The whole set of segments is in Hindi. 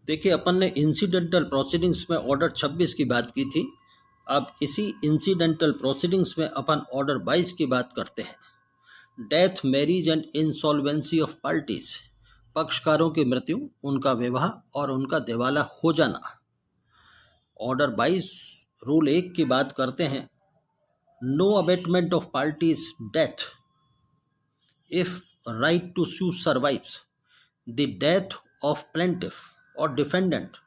देखिए, अपन ने इंसिडेंटल प्रोसीडिंग्स में ऑर्डर 26 की बात की थी। अब इसी इंसिडेंटल प्रोसीडिंग्स में अपन ऑर्डर 22 की बात करते हैं। Death, marriage and insolvency of parties, पक्षकारों की मृत्यु, उनका विवाह और उनका दिवाला हो जाना। ऑर्डर 22 रूल 1 की बात करते हैं। No abatement of parties death if right to sue survives the death of plaintiff or defendant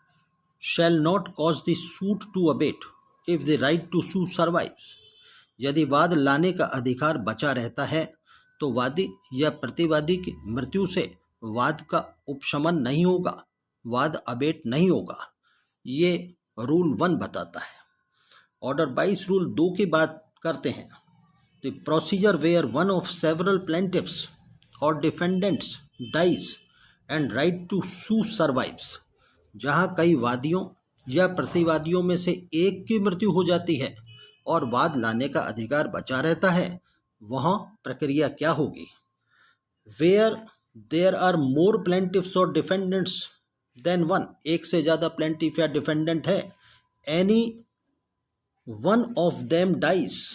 shall not cause the suit to abate if the right to sue survives। यदि वाद लाने का अधिकार बचा रहता है तो वादी या प्रतिवादी की मृत्यु से वाद का उपशमन नहीं होगा, वाद अबेट नहीं होगा। ये रूल 1 बताता है। ऑर्डर 22 रूल 2 की बात करते हैं। The procedure where one of several plaintiffs or defendants dies and right to sue survives, जहां कई वादियों या प्रतिवादियों में से एक की मृत्यु हो जाती है और वाद लाने का अधिकार बचा रहता है, वहां प्रक्रिया क्या होगी? Where there are more plaintiffs or defendants than one, एक से ज्यादा plaintiff या defendant है, any one of them dies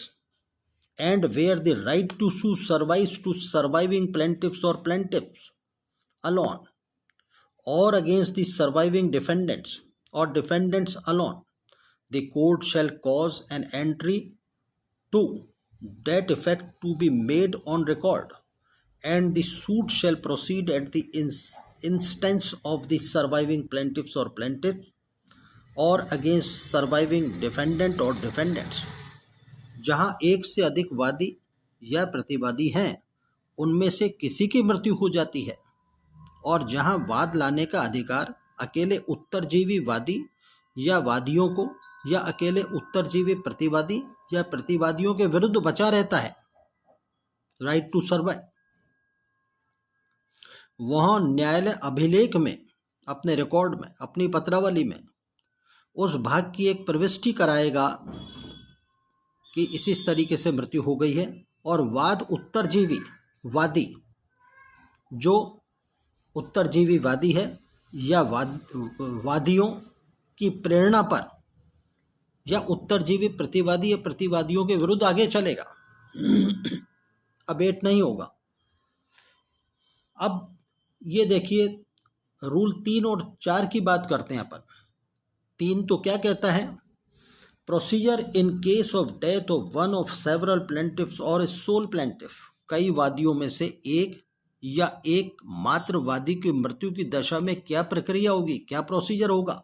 and where the right to sue survives to surviving plaintiffs or plaintiffs alone or against the surviving defendants or defendants alone, the court shall cause an entry to that effect to be made on record, and the suit shall proceed at the instance of the surviving plaintiffs or plaintiff or against surviving defendant or defendants। जहां एक से अधिक वादी या प्रतिवादी हैं, उनमें से किसी की मृत्यु हो जाती है और जहां वाद लाने का अधिकार अकेले उत्तरजीवी वादी या वादियों को या अकेले उत्तरजीवी प्रतिवादी या प्रतिवादियों के विरुद्ध बचा रहता है, राइट टू सर्वाइव, वहां न्यायालय अभिलेख में, अपने रिकॉर्ड में, अपनी पत्रावली में उस भाग की एक प्रविष्टि कराएगा कि इस तरीके से मृत्यु हो गई है और वाद उत्तरजीवी वादी, जो उत्तरजीवी वादी है या वादियों की प्रेरणा पर या उत्तरजीवी प्रतिवादी या प्रतिवादियों के विरुद्ध आगे चलेगा, अबेट नहीं होगा। अब ये देखिए, रूल 3 और 4 की बात करते हैं अपन। 3 तो क्या कहता है? Procedure in case of death of one of several plaintiffs और सोल प्लेंटिफ, कई वादियों में से एक या एक मात्र वादी की मृत्यु की दशा में क्या प्रक्रिया होगी, क्या प्रोसीजर होगा?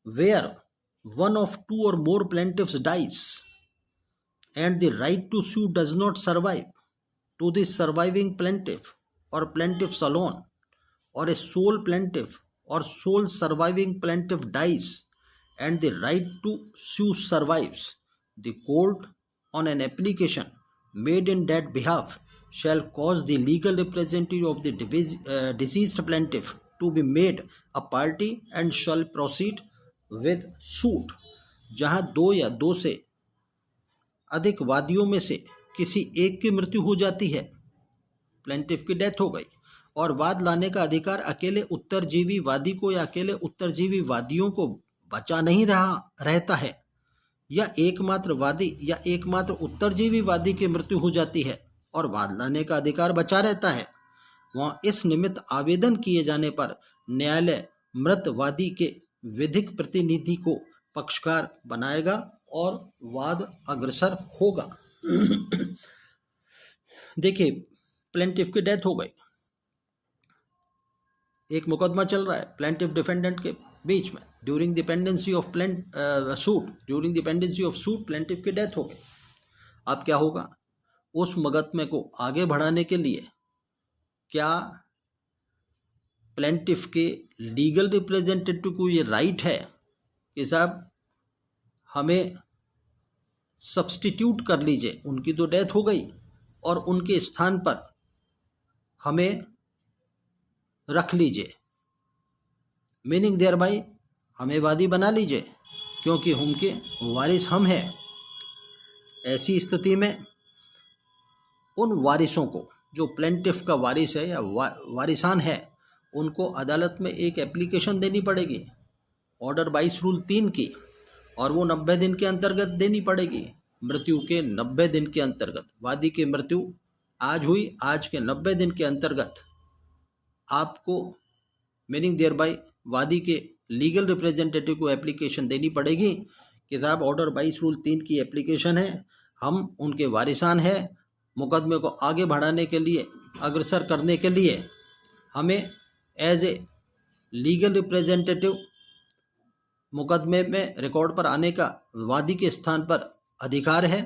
वेयर वन ऑफ 2 और more plaintiffs dies and the right to sue does not survive to the surviving plaintiff or plaintiffs alone, or a sole plaintiff or sole surviving plaintiff dies and the right to sue survives, the court on an application made in that behalf shall cause the legal representative of the deceased plaintiff to be made a party and shall proceed with suit। जहां 2 या 2 से अधिक वादियों में से किसी एक की मृत्यु हो जाती है, प्लेंटिफ की डेथ हो गई, और वाद लाने का अधिकार अकेले उत्तरजीवी वादी को या अकेले उत्तरजीवी वादियों को बचा नहीं रहता है, या एकमात्र वादी या एकमात्र उत्तरजीवी वादी की मृत्यु हो जाती है और वाद लाने का अधिकार बचा रहता है, वहाँ इस निमित्त आवेदन किए जाने पर न्यायालय मृत वादी के विधिक प्रतिनिधि को पक्षकार बनाएगा और वाद अग्रसर होगा। देखिए, प्लेंटिफ की डेथ हो गई, एक मुकदमा चल रहा है प्लेंटिफ डिफेंडेंट के बीच में, during the pendency of suit plaintiff की डेथ हो गई। अब क्या होगा? उस मुकदमे को आगे बढ़ाने के लिए क्या प्लेंटिफ के लीगल रिप्रेजेंटेटिव को ये राइट है कि साहब हमें सब्स्टिट्यूट कर लीजिए, उनकी तो डेथ हो गई और उनके स्थान पर हमें रख लीजिए, मीनिंग देयर बाई हमें वादी बना लीजिए क्योंकि उनके वारिस हम हैं। ऐसी स्थिति में उन वारिसों को, जो प्लेंटिफ का वारिस है या वारिसान है, उनको अदालत में एक एप्लीकेशन देनी पड़ेगी ऑर्डर 22 रूल 3 की, और वो 90 दिन के अंतर्गत देनी पड़ेगी। मृत्यु के 90 दिन के अंतर्गत, वादी की मृत्यु आज हुई, आज के 90 दिन के अंतर्गत आपको मीनिंग देयर बाय वादी के लीगल रिप्रेजेंटेटिव को एप्लीकेशन देनी पड़ेगी कि साहब ऑर्डर 22 रूल 3 की एप्लीकेशन है, हम उनके वारिसान हैं, मुकदमे को आगे बढ़ाने के लिए, अग्रसर करने के लिए हमें एज ए लीगल रिप्रेजेंटेटिव मुकदमे में रिकॉर्ड पर आने का वादी के स्थान पर अधिकार है।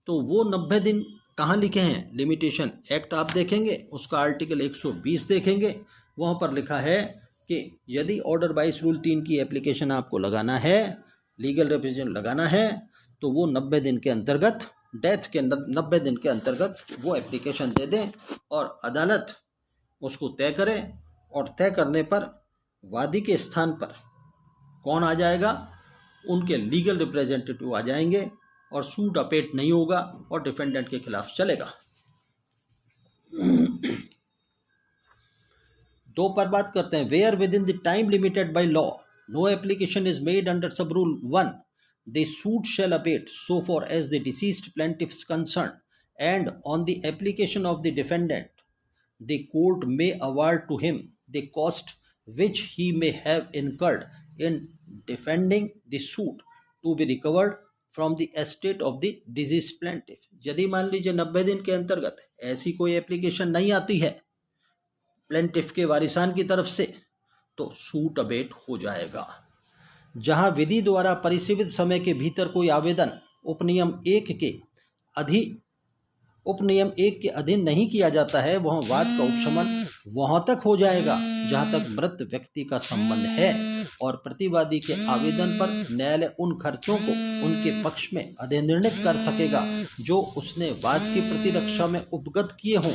तो वो 90 दिन कहाँ लिखे हैं? लिमिटेशन एक्ट आप देखेंगे, उसका आर्टिकल 120 देखेंगे, वहाँ पर लिखा है कि यदि ऑर्डर 22 रूल 3 की एप्लीकेशन आपको लगाना है, लीगल रिप्रेजेंटेशन लगाना है, तो वो 90 दिन के अंतर्गत, डेथ के 90 दिन के अंतर्गत वो एप्लीकेशन दे दें और अदालत उसको तय करे, और तय करने पर वादी के स्थान पर कौन आ जाएगा? उनके लीगल रिप्रेजेंटेटिव आ जाएंगे और सूट अपेट नहीं होगा और डिफेंडेंट के खिलाफ चलेगा। 2 पर बात करते हैं। Where within the time limited by law no application is made under sub rule 1 the suit shall abate so far as the deceased plaintiff is concern and on the application of the defendant the court may award to him the cost which he may have incurred in defending the suit to be recovered from the estate of the deceased plaintiff। यदि मान लीजिए 90 दिन के अंतर्गत ऐसी कोई एप्लीकेशन नहीं आती है प्लेंटिफ के वारिसान की तरफ से, तो सूट अबेट हो जाएगा। जहां विधि द्वारा परिसीमित समय के भीतर कोई आवेदन उपनियम 1 के अधीन नहीं किया जाता है, वहाँ वाद का उपशमन वहाँ तक हो जाएगा जहाँ तक मृत व्यक्ति का संबंध है, और प्रतिवादी के आवेदन पर न्यायालय उन खर्चों को उनके पक्ष में अधिनिर्णित कर सकेगा जो उसने वाद की प्रतिरक्षा में उपगत किए हों,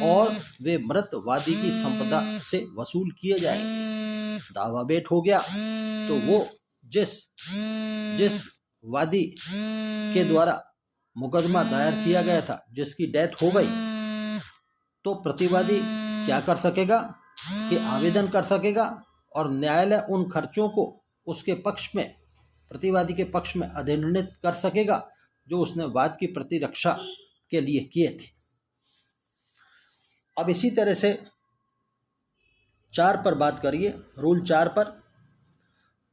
और वे मृत वादी की संपदा से वसूल किए जाएंगे। दावा बेट हो गया तो वो जिस वादी के द्वारा मुकदमा दायर किया गया था, जिसकी डेथ हो गई, तो प्रतिवादी क्या कर सकेगा कि आवेदन कर सकेगा और न्यायालय उन खर्चों को उसके पक्ष में, प्रतिवादी के पक्ष में अधिनिर्णित कर सकेगा जो उसने वाद की प्रतिरक्षा के लिए किए थे। अब इसी तरह से 4 पर बात करिए, रूल 4 पर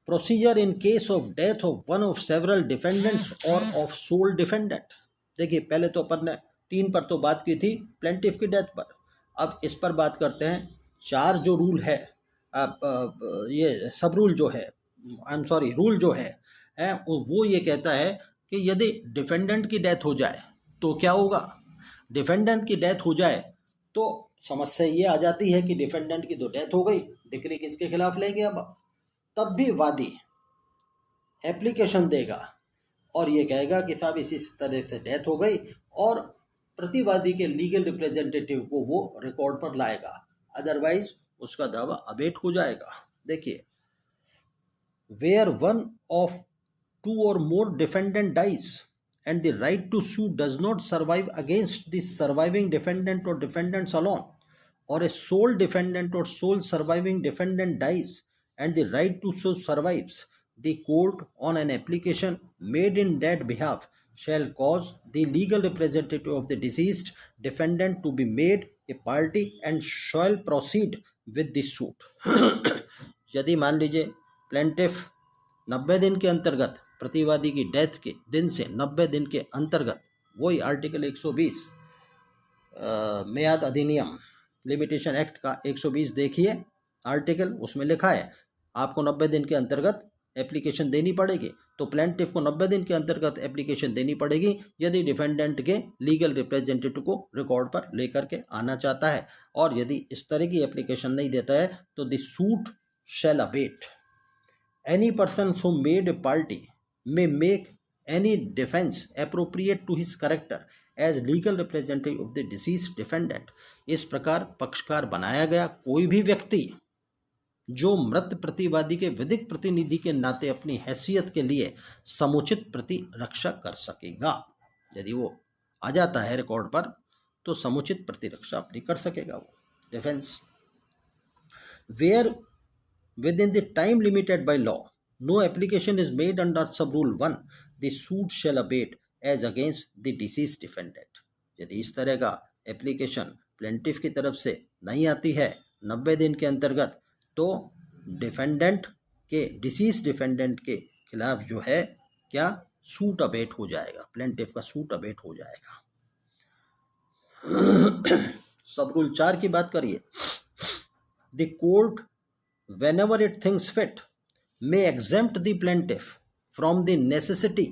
procedure in case of death of one of several defendants और ऑफ सोल डिफेंडेंट। देखिए, पहले तो अपन ने 3 पर तो बात की थी प्लेंटिफ की डेथ पर, अब इस पर बात करते हैं। 4 जो रूल है, ये सब रूल जो है, रूल जो है वो ये कहता है कि यदि डिफेंडेंट की डेथ हो जाए तो क्या होगा? डिफेंडेंट की डेथ हो जाए तो समस्या ये आ जाती है कि डिफेंडेंट की तो डेथ हो गई, डिक्री किसके खिलाफ लेंगे? अब तब भी वादी एप्लीकेशन देगा और ये कहेगा कि साहब इसी तरह से डेथ हो गई, और प्रतिवादी के लीगल रिप्रेजेंटेटिव को वो रिकॉर्ड पर लाएगा, अदरवाइज उसका दावा अबेट हो जाएगा। देखिए, where one of 2 or more defendant dies and the right to sue does not survive against the surviving defendant or defendants alone, or a sole defendant or sole surviving defendant dies and the right to sue survives, the court on an application made in that behalf shall cause the legal representative of the deceased defendant to be made a party and shall proceed with the suit। यदि मान लीजिए प्लेंटिफ 90 दिन के अंतर्गत, प्रतिवादी की डेथ के दिन से 90 दिन के अंतर्गत, वही आर्टिकल 120 मेयाद अधिनियम लिमिटेशन एक्ट का 120 देखिए आर्टिकल, उसमें लिखा है आपको 90 दिन के अंतर्गत एप्लीकेशन देनी पड़ेगी। तो प्लेंटिफ को 90 दिन के अंतर्गत एप्लीकेशन देनी पड़ेगी यदि डिफेंडेंट के लीगल रिप्रेजेंटेटिव को रिकॉर्ड पर लेकर के आना चाहता है, और यदि इस तरह की एप्लीकेशन नहीं देता है तो the suit shall abate. Any person who made a party may make any defense appropriate to his character as legal representative of the deceased defendant। इस प्रकार पक्षकार बनाया गया कोई भी व्यक्ति जो मृत प्रतिवादी के विधिक प्रतिनिधि के नाते अपनी हैसियत के लिए समुचित प्रतिरक्षा कर सकेगा। यदि वो आ जाता है रिकॉर्ड पर तो समुचित प्रतिरक्षा अपनी कर सकेगा वो defence. where within the time limited by law no application is made under sub rule 1, the suit shall abate as against the deceased defendant. यदि इस तरह का एप्लीकेशन प्लेंटिफ की तरफ से नहीं आती है 90 दिन के अंतर्गत, तो डिफेंडेंट के डिसीज डिफेंडेंट के खिलाफ जो है क्या सूट अबेट हो जाएगा, प्लेंटिफ का सूट अबेट हो जाएगा। सब रूल 4 की बात करिए। The court whenever it thinks fit may exempt the plaintiff from the necessity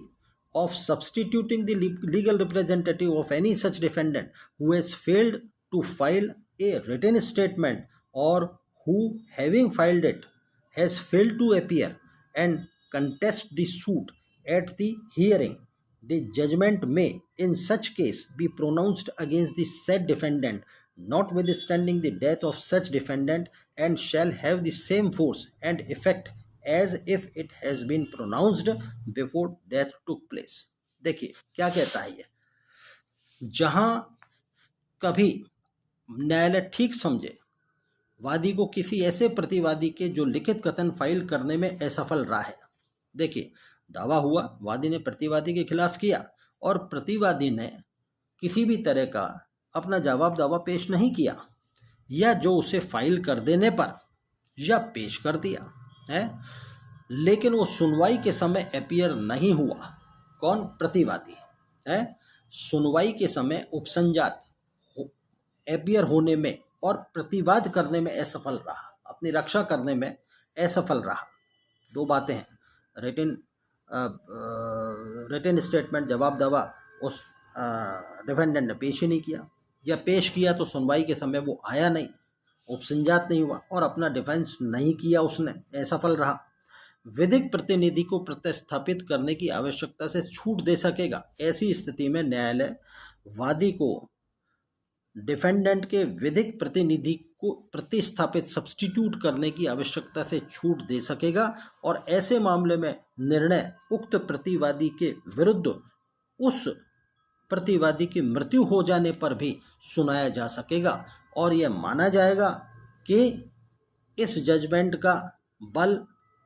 of substituting the legal representative of any such defendant who has failed to file a written statement or who, having filed it, has failed to appear and contest the suit at the hearing. The judgment may in such case be pronounced against the said defendant notwithstanding the death of such defendant and shall have the same force and effect as if it has been pronounced before death took place। देखिए क्या कहता है ये, जहां कभी न्यायालय ठीक समझे वादी को किसी ऐसे प्रतिवादी के जो लिखित कथन फाइल करने में असफल रहा है। देखिए दावा हुआ, वादी ने प्रतिवादी के खिलाफ किया और प्रतिवादी ने किसी भी तरह का अपना जवाब दावा पेश नहीं किया, या जो उसे फाइल कर देने पर या पेश कर दिया है, लेकिन वो सुनवाई के समय अपीयर नहीं हुआ। कौन? प्रतिवादी है। सुनवाई के समय उपसंजात अपीयर होने में और प्रतिवाद करने में असफल रहा, अपनी रक्षा करने में असफल रहा। दो बातें हैं, रिटन स्टेटमेंट जवाब दावा उस डिफेंडेंट ने पेश ही नहीं किया, या पेश किया तो सुनवाई के समय वो आया नहीं, उपसंजात नहीं हुआ और अपना डिफेंस नहीं किया, उसने असफल रहा। विधिक प्रतिनिधि को प्रतिस्थापित करने की आवश्यकता से छूट दे सकेगा। ऐसी स्थिति में न्यायालय वादी को डिफेंडेंट के विधिक प्रतिनिधि को प्रतिस्थापित सब्स्टिट्यूट करने की आवश्यकता से छूट दे सकेगा और ऐसे मामले में निर्णय उक्त प्रतिवादी के विरुद्ध उस प्रतिवादी की मृत्यु हो जाने पर भी सुनाया जा सकेगा और यह माना जाएगा कि इस जजमेंट का बल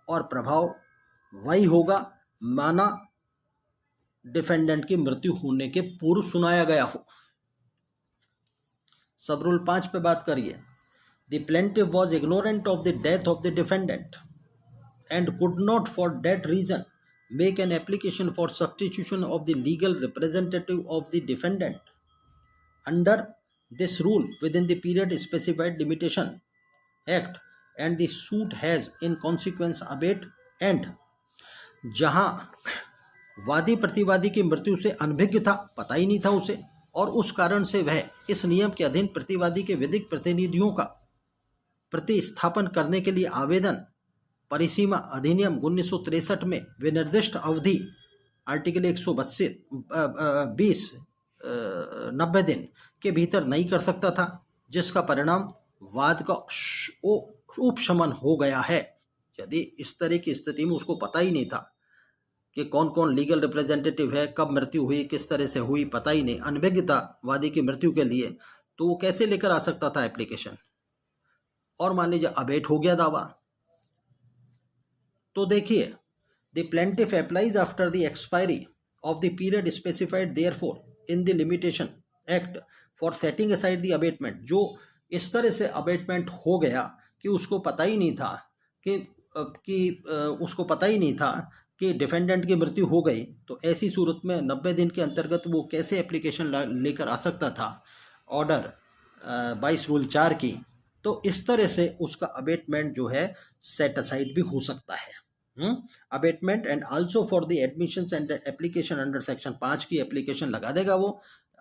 और प्रभाव वही होगा माना डिफेंडेंट की मृत्यु होने के पूर्व सुनाया गया हो। सब रूल 5 पे बात करिए। The plaintiff was ignorant of the death of the defendant and could not for that reason make an application for substitution of the legal representative of the defendant under this rule within the period specified limitation act and the suit has in consequence abate and जहां वादी प्रतिवादी की मृत्यु से अनभिज्ञ था, पता ही नहीं था उसे, और उस कारण से वह इस नियम के अधीन प्रतिवादी के विधिक प्रतिनिधियों का प्रतिस्थापन करने के लिए आवेदन परिसीमा अधिनियम 1963 में विनिर्दिष्ट अवधि आर्टिकल 120 90 दिन के भीतर नहीं कर सकता था, जिसका परिणाम वाद का उपशमन हो गया है। यदि इस तरह की स्थिति में उसको पता ही नहीं था कि कौन कौन लीगल रिप्रेजेंटेटिव है, कब मृत्यु हुई, किस तरह से हुई, पता ही नहीं, अनभिज्ञ था वादी की मृत्यु के लिए, तो वो कैसे लेकर आ सकता था एप्लीकेशन। और मान लीजिए अबेट हो गया दावा, तो देखिए the plaintiff applies after the expiry of the period specified therefor in the limitation act for setting aside the abatement. जो इस तरह से अबेटमेंट हो गया कि उसको पता ही नहीं था उसको पता ही नहीं था कि डिफेंडेंट की मृत्यु हो गई, तो ऐसी सूरत में 90 दिन के अंतर्गत वो कैसे एप्लीकेशन लेकर आ सकता था ऑर्डर 22 रूल 4 की। तो इस तरह से उसका अबेटमेंट जो है सेट असाइड भी हो सकता है। Abatement and also for the admission and application under section 5 की एप्लीकेशन लगा देगा वो।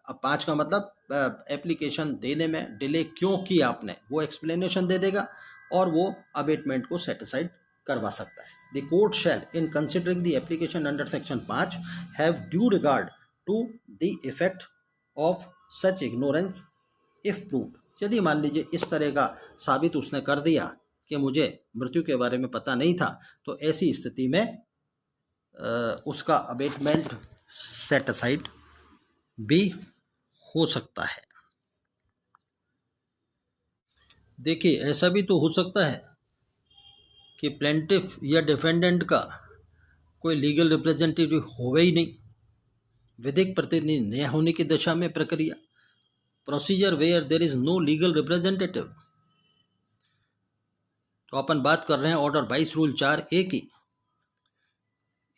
अब 5 का मतलब एप्लीकेशन देने में डिले क्यों किया आपने, वो एक्सप्लेनेशन दे देगा और वो अबेटमेंट को सेट असाइड करवा सकता है। The court shall in considering the application under section 5 have due regard to the effect of such ignorance if proved. यदि मान लीजिए इस तरह का साबित उसने कर दिया कि मुझे मृत्यु के बारे में पता नहीं था, तो ऐसी स्थिति में उसका अबेटमेंट सेट असाइड भी हो सकता है। देखिए, ऐसा भी तो हो सकता है कि प्लेंटिफ या डिफेंडेंट का कोई लीगल रिप्रेजेंटेटिव होगा ही नहीं, विधिक प्रतिनिधि न होने की दशा में प्रक्रिया, procedure where there is no legal representative. तो अपन बात कर रहे हैं ऑर्डर 22 रूल 4A की।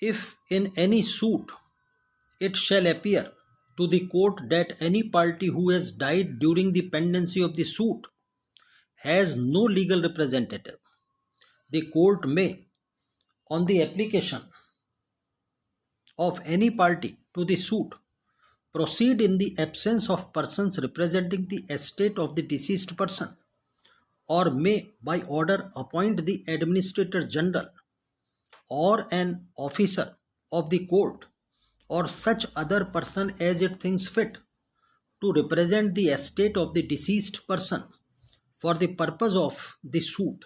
If in any suit it shall appear to the court that any party who has died during the pendency of the suit has no legal representative. The court may, on the application of any party to the suit, proceed in the absence of persons representing the estate of the deceased person, or may by order appoint the administrator general or an officer of the court or such other person as it thinks fit to represent the estate of the deceased person for the purpose of the suit,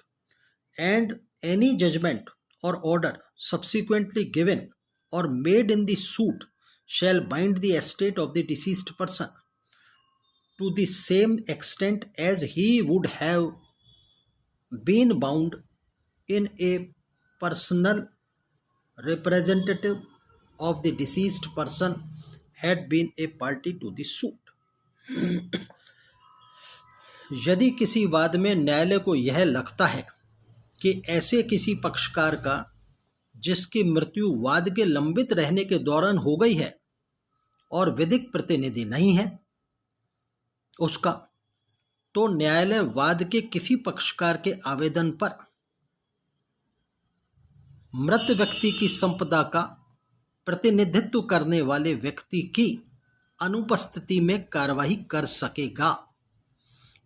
and any judgment or order subsequently given or made in the suit shall bind the estate of the deceased person to the same extent as he would have been bound in a personal representative of the deceased person had been a party to the suit. यदि किसी वाद में न्यायालय को यह लगता है कि ऐसे किसी पक्षकार का जिसकी मृत्यु वाद के लंबित रहने के दौरान हो गई है और विधिक प्रतिनिधि नहीं है उसका, तो न्यायालय वाद के किसी पक्षकार के आवेदन पर मृत व्यक्ति की संपदा का प्रतिनिधित्व करने वाले व्यक्ति की अनुपस्थिति में कार्यवाही कर सकेगा,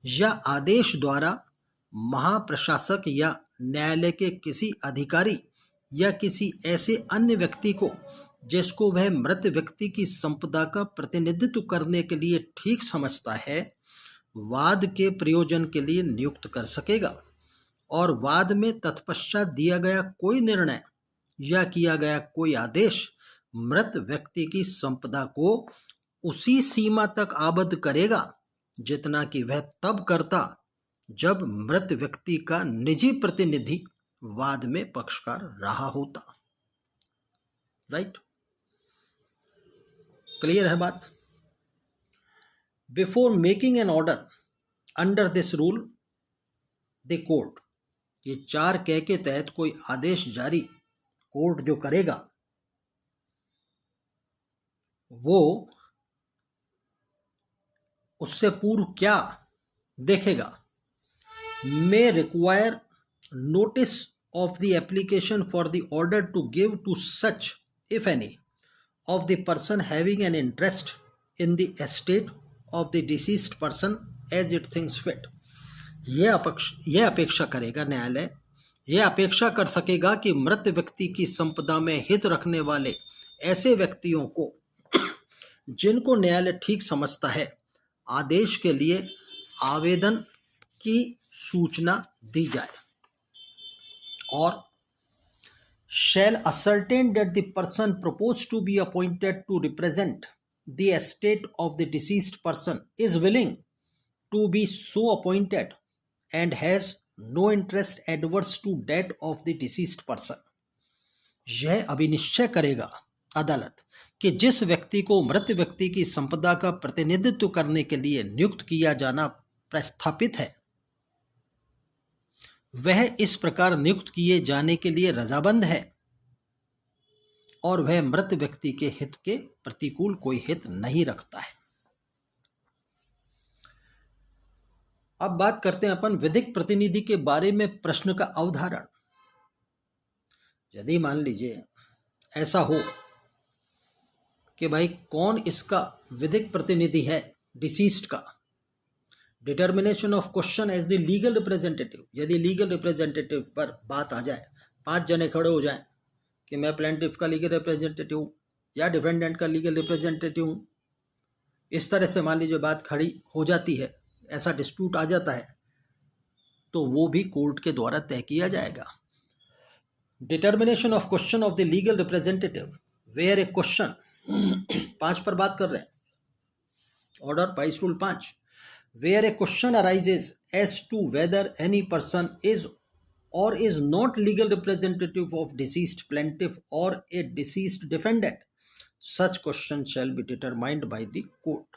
या आदेश द्वारा महाप्रशासक या न्यायालय के किसी अधिकारी या किसी ऐसे अन्य व्यक्ति को जिसको वह मृत व्यक्ति की संपदा का प्रतिनिधित्व करने के लिए ठीक समझता है वाद के प्रयोजन के लिए नियुक्त कर सकेगा, और वाद में तत्पश्चात दिया गया कोई निर्णय या किया गया कोई आदेश मृत व्यक्ति की संपदा को उसी सीमा तक आबद्ध करेगा जितना कि वह तब करता जब मृत व्यक्ति का निजी प्रतिनिधि वाद में पक्षकार रहा होता। राइट, क्लियर है बात? Before making an order under this rule the court, ये 4K के तहत कोई आदेश जारी कोर्ट जो करेगा वो उससे पूर्व क्या देखेगा? May require notice of the application for the order to give to such, if any, of the person having an interest in the estate of the deceased person as it thinks fit. यह अपेक्षा करेगा न्यायालय, यह अपेक्षा कर सकेगा कि मृत व्यक्ति की संपदा में हित रखने वाले ऐसे व्यक्तियों को जिनको न्यायालय ठीक समझता है आदेश के लिए आवेदन की सूचना दी जाए, और shall ascertain that the person proposed to be appointed to represent the estate of the deceased person is willing to be so appointed and has no interest adverse to that of the deceased person. यह अभिनिश्चय करेगा अदालत कि जिस व्यक्ति को मृत व्यक्ति की संपदा का प्रतिनिधित्व करने के लिए नियुक्त किया जाना प्रस्थापित है वह इस प्रकार नियुक्त किए जाने के लिए रजामंद है और वह मृत व्यक्ति के हित के प्रतिकूल कोई हित नहीं रखता है। अब बात करते हैं अपन विधिक प्रतिनिधि के बारे में प्रश्न का अवधारण। यदि मान लीजिए ऐसा हो कि भाई कौन इसका विधिक प्रतिनिधि है डिसीज्ड का, determination of question as the legal representative, यदि लीगल रिप्रेजेंटेटिव पर बात आ जाए, 5 जने खड़े हो जाएं कि मैं प्लेंटिफ का लीगल रिप्रेजेंटेटिव हूँ या डिफेंडेंट का लीगल रिप्रेजेंटेटिव हूँ, इस तरह से मान लीजिए बात खड़ी हो जाती है, ऐसा डिस्प्यूट आ जाता है, तो वो भी कोर्ट के द्वारा तय किया जाएगा। Determination of question of the legal representative where a question 5 पर बात कर रहे हैं, order 22 rule 5, where a question arises as to whether any person is or is not legal representative of deceased plaintiff or a deceased defendant, such question shall be determined by the court.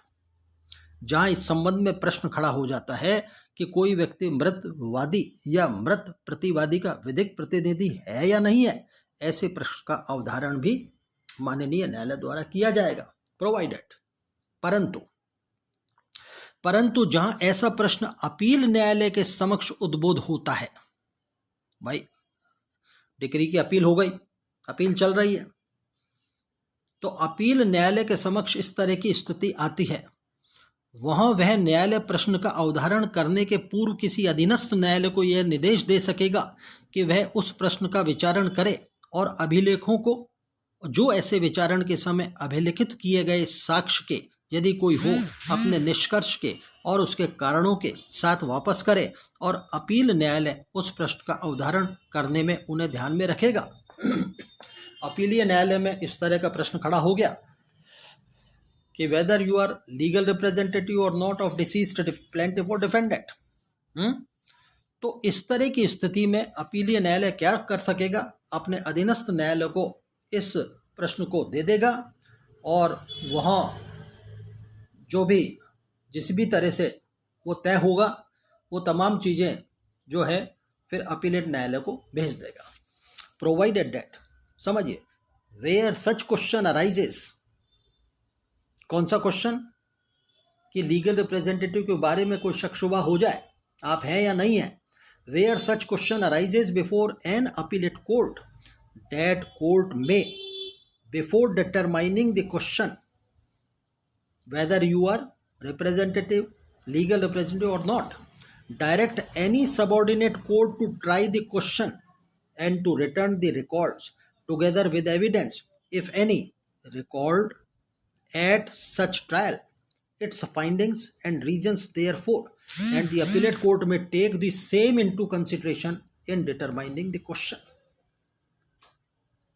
जहां इस संबंध में प्रश्न खड़ा हो जाता है कि कोई व्यक्ति मृत वादी या मृत प्रतिवादी का विधिक प्रतिनिधि है या नहीं है, ऐसे प्रश्न का अवधारण भी माननीय न्यायालय द्वारा किया जाएगा, प्रोवाइडेड। परंतु जहां ऐसा प्रश्न अपील न्यायालय के समक्ष उद्बोध होता है, भाई डिक्री की अपील हो गई, अपील चल रही है, तो अपील न्यायालय के समक्ष इस तरह की स्थिति आती है, वहां वह न्यायालय प्रश्न का अवधारण करने के पूर्व किसी अधीनस्थ न्यायालय को यह निर्देश दे सकेगा कि वह उस प्रश्न का विचारण करे और अभिलेखों को, जो ऐसे विचारण के समय अभिलिखित किए गए साक्ष्य के यदि कोई हो, अपने निष्कर्ष के और उसके कारणों के साथ वापस करे और अपील न्यायालय उस प्रश्न का अवधारण करने में उन्हें ध्यान में रखेगा। अपीलीय न्यायालय में इस तरह का प्रश्न खड़ा हो गया कि whether you are legal representative और नॉट ऑफ डिसीज्ड प्लेंटिफ और डिफेंडेंट, तो इस तरह की स्थिति में अपीलीय न्यायालय क्या कर सकेगा, अपने अधीनस्थ न्यायालय को इस प्रश्न को दे देगा और वहाँ जो भी जिस भी तरह से वो तय होगा वो तमाम चीज़ें जो है फिर अपीलेट न्यायालय को भेज देगा। प्रोवाइडेड दैट, समझिए, वेयर सच क्वेश्चन अराइजेस, कौन सा क्वेश्चन, कि लीगल रिप्रेजेंटेटिव के बारे में कोई शक शुबा हो जाए, आप हैं या नहीं हैं, where such question arises before an appellate court, that court में before determining the question whether you are representative, legal representative or not, direct any subordinate court to try the question and to return the records together with evidence, if any, recalled at such trial, its findings and reasons therefore, and the appellate court may take the same into consideration in determining the question.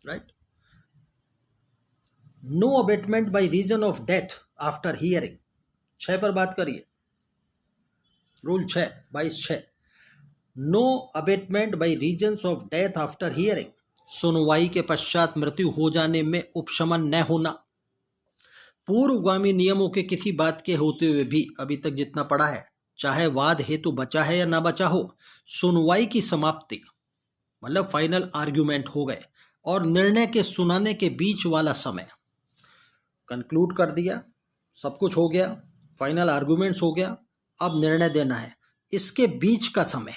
Right? No abatement by reason of death after hearing, 6 पर बात करिए, rule 6 22(6), no abatement by reasons of death after hearing, सुनवाई के पश्चात मृत्यु हो जाने में उपशमन न होना। पूर्वगामी नियमों के किसी बात के होते हुए भी अभी तक जितना पड़ा है, चाहे वाद हेतु बचा है या ना बचा हो, सुनवाई की समाप्ति मतलब फाइनल आर्ग्यूमेंट हो गए और निर्णय के सुनाने के बीच वाला समय कंक्लूड कर दिया, सब कुछ हो गया, फाइनल आर्गूमेंट्स हो गया, अब निर्णय देना है, इसके बीच का समय,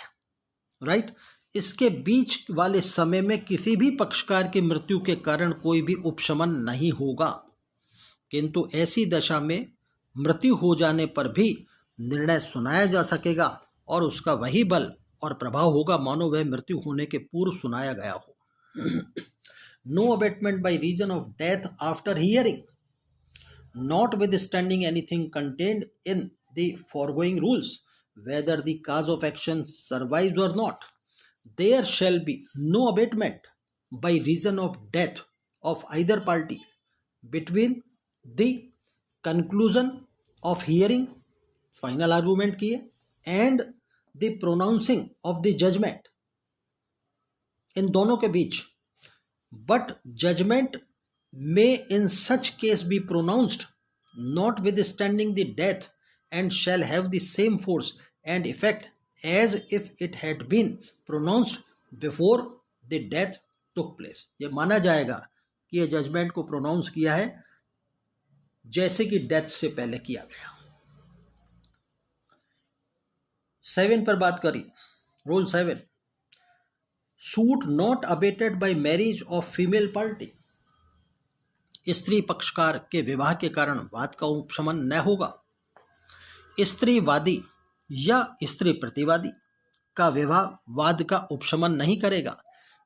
राइट, इसके बीच वाले समय में किसी भी पक्षकार की मृत्यु के कारण कोई भी उपशमन नहीं होगा, किंतु ऐसी दशा में मृत्यु हो जाने पर भी निर्णय सुनाया जा सकेगा और उसका वही बल और प्रभाव होगा मानो वह मृत्यु होने के पूर्व सुनाया गया हो। No abatement by reason of death after hearing, notwithstanding anything contained in the foregoing rules, whether the cause of action survives or not, there shall be no abatement by reason of death of either party between the conclusion of hearing, final argument किए, and the pronouncing of the judgment, इन दोनों के बीच, but judgment may in such case be pronounced notwithstanding the death and shall have the same force and effect as if it had been pronounced before the death took place। ये माना जाएगा कि ये जजमेंट को प्रोनाउंस किया है जैसे कि डेथ से पहले किया गया। 7 पर बात करिए, rule 7, suit not abetted bye marriage of female party, स्त्री पक्षकार के विवाह के कारण वाद का उपशमन न होगा। स्त्रीवादी या स्त्री प्रतिवादी का विवाह वाद का उपशमन नहीं करेगा,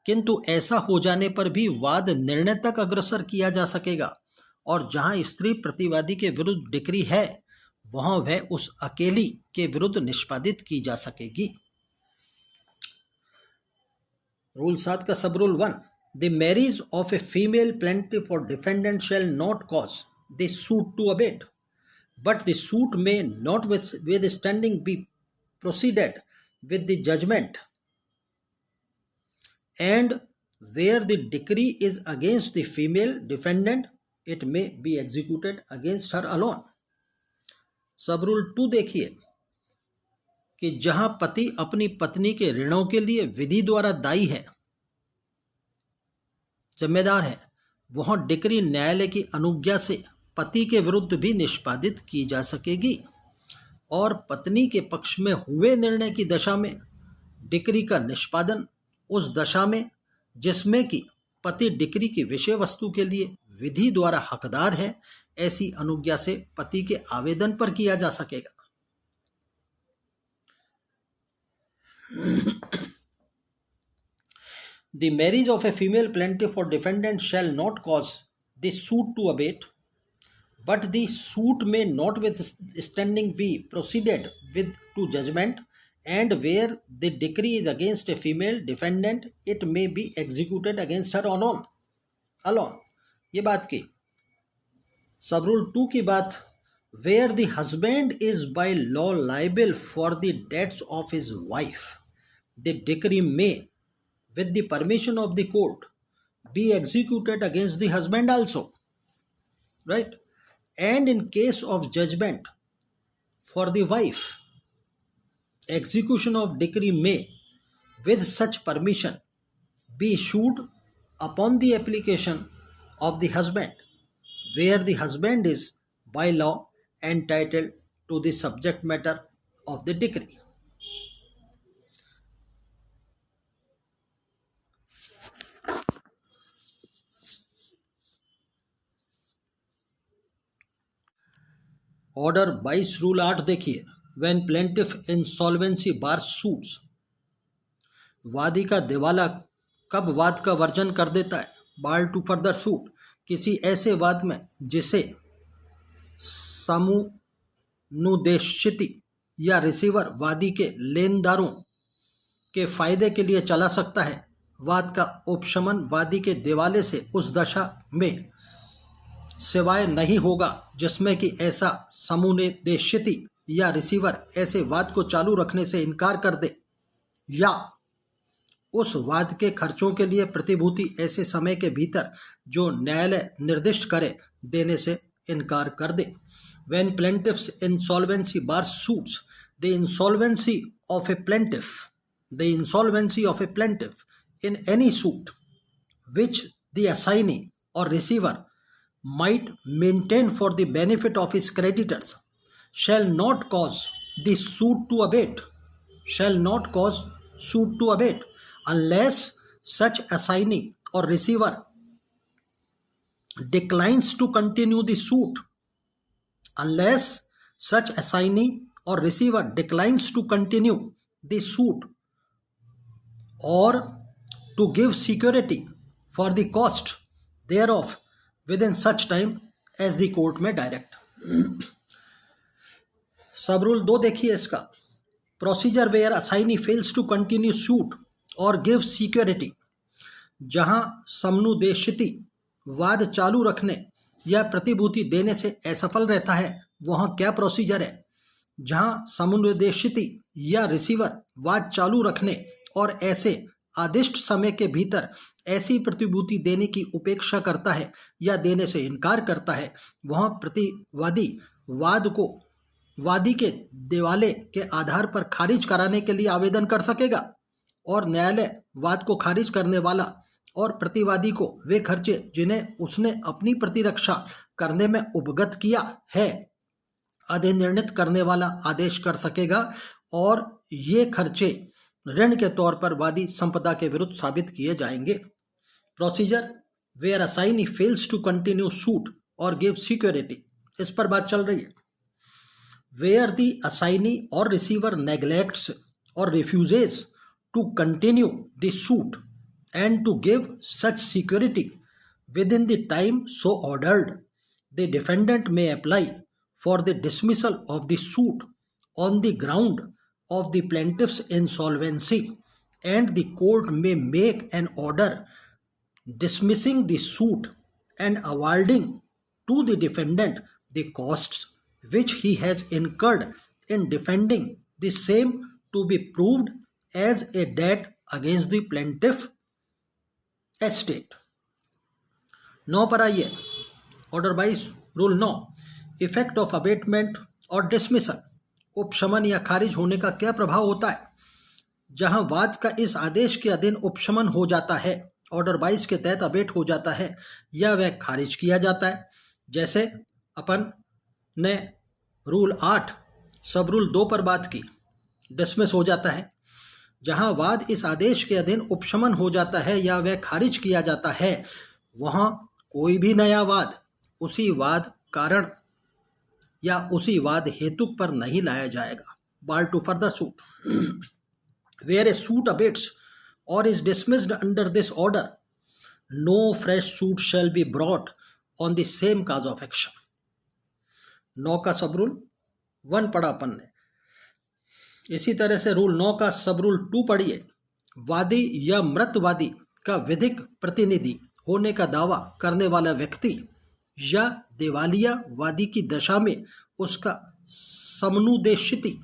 किंतु ऐसा हो जाने पर भी वाद निर्णय तक अग्रसर किया जा सकेगा और जहां स्त्री प्रतिवादी के विरुद्ध डिक्री है वहां वह उस अकेली के विरुद्ध निष्पादित की जा सकेगी। रूल 7 का सब rule 1, The marriage of a female plaintiff or defendant shall not cause the suit to abate. but the suit may notwithstanding be proceeded with the judgment, and where the decree is against the female defendant, it may be executed against her alone. सब रूल 2 देखिए कि जहां पति अपनी पत्नी के ऋणों के लिए विधि द्वारा दायी है, जिम्मेदार है, वहां डिक्री न्यायालय की अनुज्ञा से पति के विरुद्ध भी निष्पादित की जा सकेगी और पत्नी के पक्ष में हुए निर्णय की दशा में डिक्री का निष्पादन उस दशा में जिसमें कि पति डिक्री की विषय वस्तु के लिए विधि द्वारा हकदार है, ऐसी अनुज्ञा से पति के आवेदन पर किया जा सकेगा। The marriage of a female plaintiff or defendant shall not cause the suit to abate, but the suit may notwithstanding be proceeded with to judgment, and where the decree is against a female defendant, it may be executed against her alone. ये बात की। सब रूल 2 की बात, where the husband is by law liable for the debts of his wife, the decree may, with the permission of the court, be executed against the husband also, right? And in case of judgment for the wife, execution of decree may, with such permission, be issued upon the application of the husband, where the husband is by law entitled to the subject matter of the decree. Order 22 rule 8 देखिए, when plaintiff insolvency bar suits, वादी का दिवाला कब वाद का वर्जन कर देता है, बार टू फर्दर सूट, किसी ऐसे वाद में जिसे समुनुदेशिति या रिसीवर वादी के लेनदारों के फायदे के लिए चला सकता है। वाद का उपशमन वादी के दिवाले से उस दशा में सिवाय नहीं होगा जिसमें कि ऐसा समुनुदेशिति या रिसीवर ऐसे वाद को चालू रखने से इनकार कर दे या उस वाद के खर्चों के लिए प्रतिभूति ऐसे समय के भीतर जो न्यायालय निर्दिष्ट करे देने से इनकार कर दे। When plaintiff's insolvency bar suits, the insolvency of a plaintiff in any suit which the assignee or receiver might maintain for the benefit of his creditors shall not cause the suit to abate, unless such assignee or receiver declines to continue the suit, or to give security for the cost thereof within such time as the court may direct. Sub rule 2 देखिए इसका, procedure where assignee fails to continue suit और गिव सिक्योरिटी, जहां समनुदेशिति वाद चालू रखने या प्रतिभूति देने से असफल रहता है, वहां क्या प्रोसीजर है। जहां समनुदेशिति या रिसीवर वाद चालू रखने और ऐसे आदिष्ट समय के भीतर ऐसी प्रतिभूति देने की उपेक्षा करता है या देने से इनकार करता है, वहां प्रतिवादी वाद को वादी के दिवाले के आधार पर खारिज कराने के लिए आवेदन कर सकेगा और न्यायालय वाद को खारिज करने वाला और प्रतिवादी को वे खर्चे जिन्हें उसने अपनी प्रतिरक्षा करने में उपगत किया है अधिनिर्णित करने वाला आदेश कर सकेगा और ये खर्चे ऋण के तौर पर वादी संपदा के विरुद्ध साबित किए जाएंगे। Procedure where assignee fails to continue suit और गिव सिक्योरिटी, इस पर बात चल रही है। वेयर द असाइनी और रिसीवर नेग्लेक्ट्स और refuses to continue the suit and to give such security within the time so ordered, the defendant may apply for the dismissal of the suit on the ground of the plaintiff's insolvency, and the court may make an order dismissing the suit and awarding to the defendant the costs which he has incurred in defending the same to be proved as a debt against the plaintiff estate. 9 पर आइए, order 22 rule 9, effect of abatement और डिसमिसल, उपशमन या खारिज होने का क्या प्रभाव होता है। जहां वाद का इस आदेश के अधीन उपशमन हो जाता है, ऑर्डर 22 के तहत अबेट हो जाता है या वह खारिज किया जाता है। जैसे अपन ने रूल 8 सब रूल 2 पर बात की, डिसमिस हो जाता है। जहां वाद इस आदेश के अधीन उपशमन हो जाता है या वह खारिज किया जाता है, वहां कोई भी नया वाद उसी वाद कारण या उसी वाद हेतु पर नहीं लाया जाएगा। Bar to further suit, where a suit abates or is dismissed under this order, no fresh suit shall be brought on the same cause of action. 9 का सब रूल 1 पढ़ा अपन ने। इसी तरह से रूल 9 का सब रूल 2 पढ़िए। वादी या मृतवादी का विधिक प्रतिनिधि होने का दावा करने वाला व्यक्ति या दिवालिया वादी की दशा में उसका समनुदेशित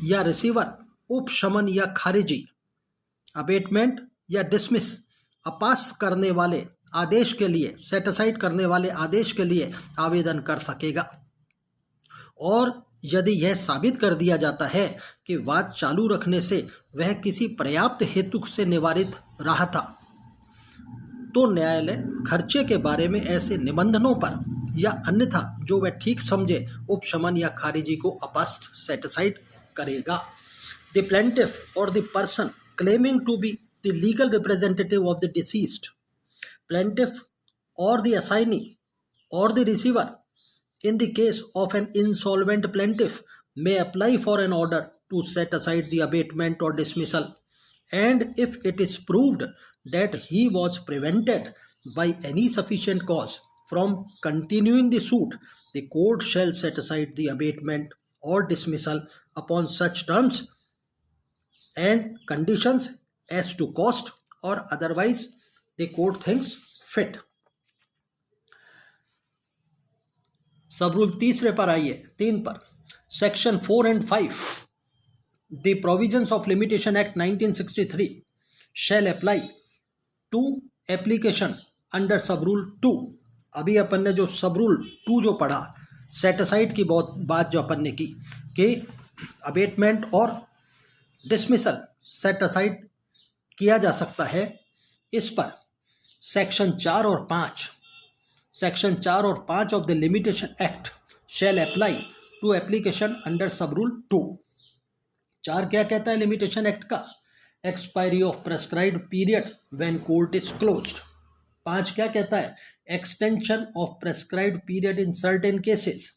या रिसीवर उपशमन या खारिजी, अबेटमेंट या डिसमिस, अपास्त करने वाले आदेश के लिए, सेट असाइड करने वाले आदेश के लिए आवेदन कर सकेगा। और यदि यह साबित कर दिया जाता है कि वाद चालू रखने से वह किसी पर्याप्त हेतु से निवारित रहा था, तो न्यायालय खर्चे के बारे में ऐसे निबंधनों पर या अन्यथा जो वह ठीक समझे उपशमन या खारिजी को अपास्त, सेट असाइड करेगा। द प्लेंटिफ और the person claiming to be the legal representative of the deceased, plaintiff or the assignee or the receiver in the case of an insolvent plaintiff may apply for an order to set aside the abatement or dismissal, and if it is proved that he was prevented by any sufficient cause from continuing the suit, the court shall set aside the abatement or dismissal upon such terms and conditions as to cost or otherwise the court thinks fit. सब रूल 3 पर आइए, 3 पर section 4 and 5 the provisions of limitation act 1963 shall apply to application under sub rule 2. अभी अपन ने जो सब रूल 2 जो पढ़ा, सेट असाइड की बात जो अपन ने की कि अबेटमेंट और डिसमिसल सेट असाइड किया जा सकता है, इस पर सेक्शन 4 और 5 of the limitation act shall apply to application under sub rule 2. 4 क्या कहता है लिमिटेशन एक्ट का? Expiry of prescribed period when court is closed. 5 क्या कहता है? Extension of prescribed period in certain cases.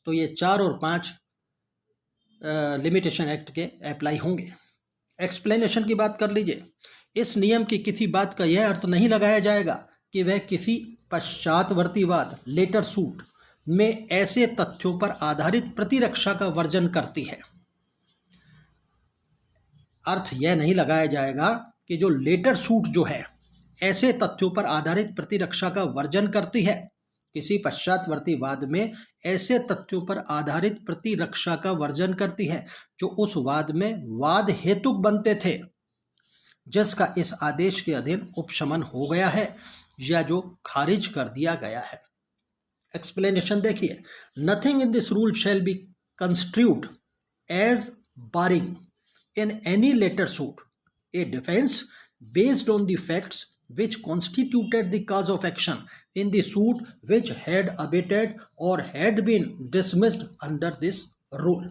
तो ये 4 और 5 लिमिटेशन एक्ट के अप्लाई होंगे। एक्सप्लेनेशन की बात कर लीजिए। इस नियम की किसी बात का यह अर्थ नहीं लगाया जाएगा कि वह किसी पश्चातवर्तीवाद लेटर सूट में ऐसे तथ्यों पर आधारित प्रतिरक्षा का वर्जन करती है। अर्थ यह नहीं लगाया जाएगा कि जो लेटर सूट जो है ऐसे तथ्यों पर आधारित प्रतिरक्षा का वर्जन करती है। किसी पश्चातवर्ती वाद में ऐसे तथ्यों पर आधारित प्रतिरक्षा का वर्जन करती है जो उस वाद में वाद हेतुक बनते थे, जिसका इस आदेश के अधीन उपशमन हो गया है या जो खारिज कर दिया गया है। एक्सप्लेनेशन देखिए। Nothing in this rule shall be construed as barring in any later suit a defence based on the facts which constituted the cause of action in the suit which had abated or had been dismissed under this rule.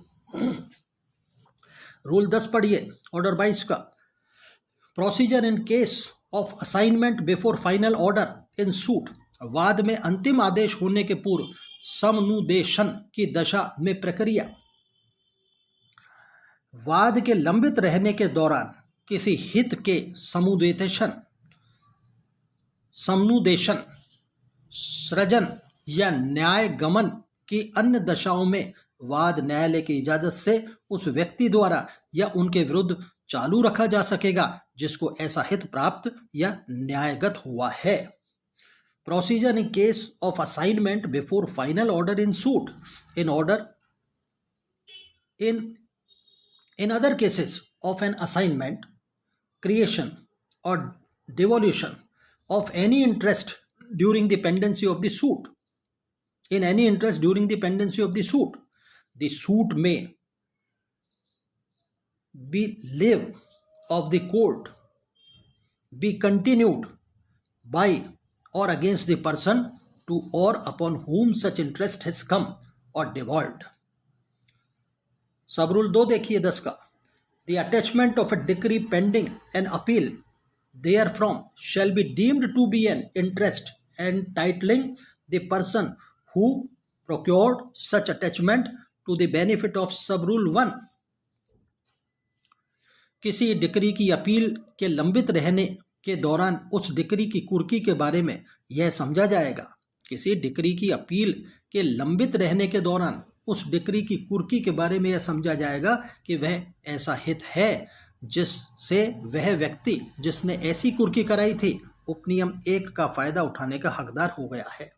Rule 10 पढ़िए, ऑर्डर 22 का। Procedure in case of assignment before final order in suit, वाद में अंतिम आदेश होने के पूर्व समनुदेशन की दशा में प्रक्रिया। वाद के लंबित रहने के दौरान किसी हित के समनुदेशन, सृजन या न्याय गमन की अन्य दशाओं में वाद न्यायालय की इजाजत से उस व्यक्ति द्वारा या उनके विरुद्ध चालू रखा जा सकेगा जिसको ऐसा हित प्राप्त या न्यायगत हुआ है। Procedure in case of assignment before final order in suit, in order In other cases of an assignment, creation, or devolution of any interest during the pendency of the suit, in any interest during the pendency of the suit may be live of the court be continued by or against the person to or upon whom such interest has come or devolved. सब रूल 2 देखिए 10 का. The attachment of a decree pending an appeal therefrom shall be deemed to be an interest entitling the person who procured such attachment to the benefit of sub rule 1. किसी डिक्री की अपील के लंबित रहने के दौरान उस डिक्री की कुर्की के बारे में यह समझा जाएगा. किसी डिक्री की अपील के लंबित रहने के दौरान उस डिक्री की कुर्की के बारे में यह समझा जाएगा कि वह ऐसा हित है जिससे वह व्यक्ति जिसने ऐसी कुर्की कराई थी उपनियम 1 का फायदा उठाने का हकदार हो गया है.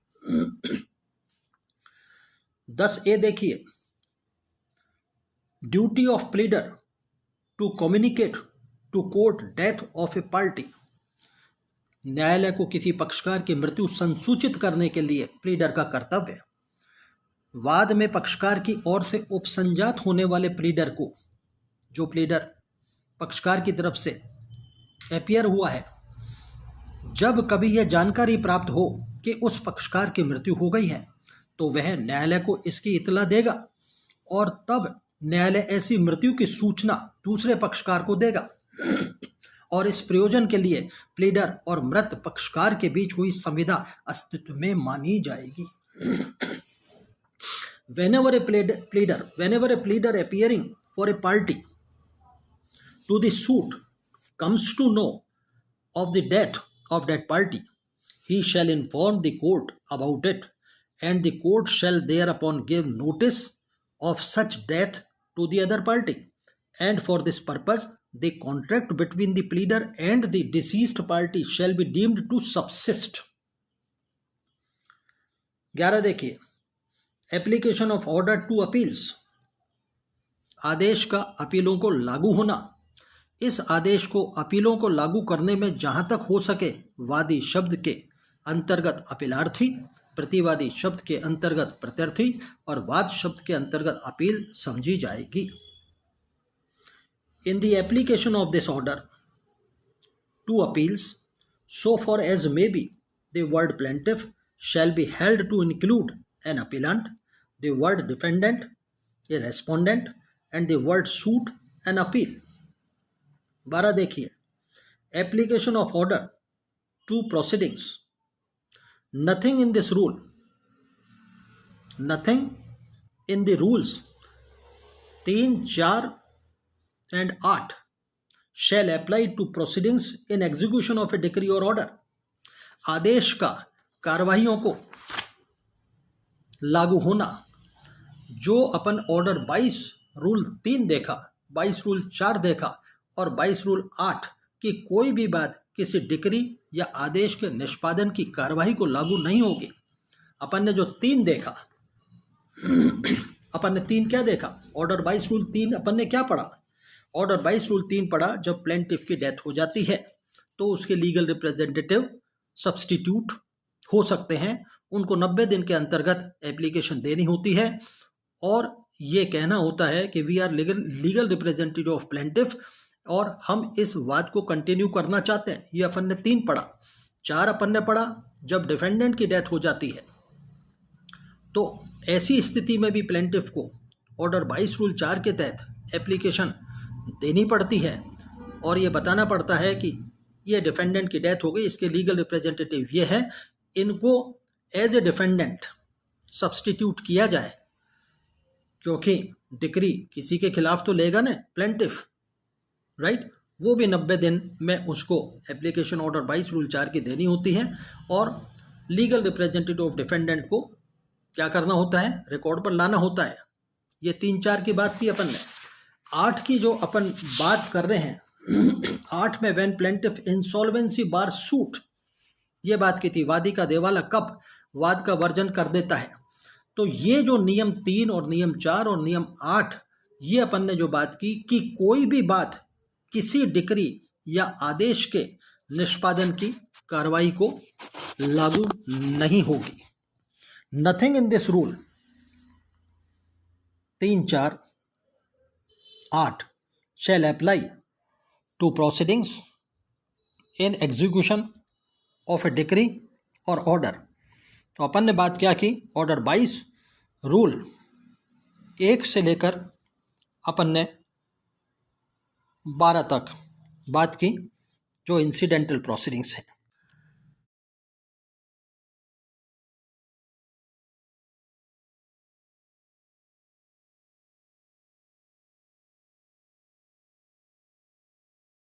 10A देखिए. Duty of pleader to communicate to court death of a party. न्यायालय को किसी पक्षकार की मृत्यु संसूचित करने के लिए प्लीडर का कर्तव्य. वाद में पक्षकार की ओर से उपसंजात होने वाले प्लीडर को, जो प्लीडर पक्षकार की तरफ से अपीयर हुआ है, जब कभी यह जानकारी प्राप्त हो कि उस पक्षकार की मृत्यु हो गई है तो वह न्यायालय को इसकी इतला देगा और तब न्यायालय ऐसी मृत्यु की सूचना दूसरे पक्षकार को देगा और इस प्रयोजन के लिए प्लीडर और मृत पक्षकार के बीच हुई संविदा अस्तित्व में मानी जाएगी. Whenever a pleader appearing for a party to the suit comes to know of the death of that party, he shall inform the court about it, and the court shall thereupon give notice of such death to the other party, and for this purpose the contract between the pleader and the deceased party shall be deemed to subsist. 11 देखिए. Application of order to appeals. आदेश का अपीलों को लागू होना. इस आदेश को अपीलों को लागू करने में जहां तक हो सके वादी शब्द के अंतर्गत अपीलार्थी, प्रतिवादी शब्द के अंतर्गत प्रत्यर्थी और वाद शब्द के अंतर्गत अपील समझी जाएगी. In the application of this order to appeals, so far as may be, the word plaintiff shall be held to include an appellant, the word defendant, a respondent, and the word suit, an appeal. 12 देखिए. Application of order to proceedings. Nothing in this rule, nothing in the rules 3, 4 and 8 shall apply to proceedings in execution of a decree or order. आदेश का कार्यवाहियों को लागू होना. जो अपन ऑर्डर 22 रूल 3 देखा, 22 रूल 4 देखा और 22 रूल 8 की कोई भी बात किसी डिक्री या आदेश के निष्पादन की कार्यवाही को लागू नहीं होगी. अपन ने जो 3 देखा, अपन ने 3 क्या देखा? ऑर्डर 22 रूल 3 अपन ने क्या पढ़ा? ऑर्डर 22 रूल 3 पढ़ा. जब प्लेंटिफ की डेथ हो जाती है तो उसके लीगल रिप्रेजेंटेटिव सब्स्टिट्यूट हो सकते हैं. उनको 90 दिन के अंतर्गत एप्लीकेशन देनी होती है और ये कहना होता है कि we are legal representative of plaintiff और हम इस वाद को कंटिन्यू करना चाहते हैं. ये अपन ने 3 पढ़ा. 4 अपन ने पढ़ा जब डिफेंडेंट की डेथ हो जाती है तो ऐसी स्थिति में भी प्लेंटिफ को ऑर्डर 22 रूल 4 के तहत एप्लीकेशन देनी पड़ती है और ये बताना पड़ता है कि ये डिफेंडेंट की डेथ हो गई, इसके लीगल रिप्रेजेंटेटिव ये है, इनको एज ए डिफेंडेंट सब्स्टिट्यूट किया जाए, क्योंकि डिक्री किसी के खिलाफ तो लेगा ना प्लेंटिफ, राइट. वो भी 90 दिन में उसको एप्लीकेशन ऑर्डर 22 रूल 4 की देनी होती है और लीगल रिप्रेजेंटेटिव ऑफ डिफेंडेंट को क्या करना होता है? रिकॉर्ड पर लाना होता है. ये 3-4 की बात की अपन ने. 8 की जो अपन बात कर रहे हैं, 8 में when plaintiff insolvency bar suit, ये बात की थी. वादी का देवाला कब वाद का वर्जन कर देता है. तो ये जो नियम 3 और नियम 4 और नियम 8 ये अपन ने जो बात की कि कोई भी बात किसी डिक्री या आदेश के निष्पादन की कार्रवाई को लागू नहीं होगी। Nothing in this rule 3-4-8 shall apply to proceedings in execution of a decree or order। तो अपन ने बात क्या की, ऑर्डर 22 रूल 1 से लेकर अपन ने 12 तक बात की जो इंसिडेंटल प्रोसीडिंग्स है।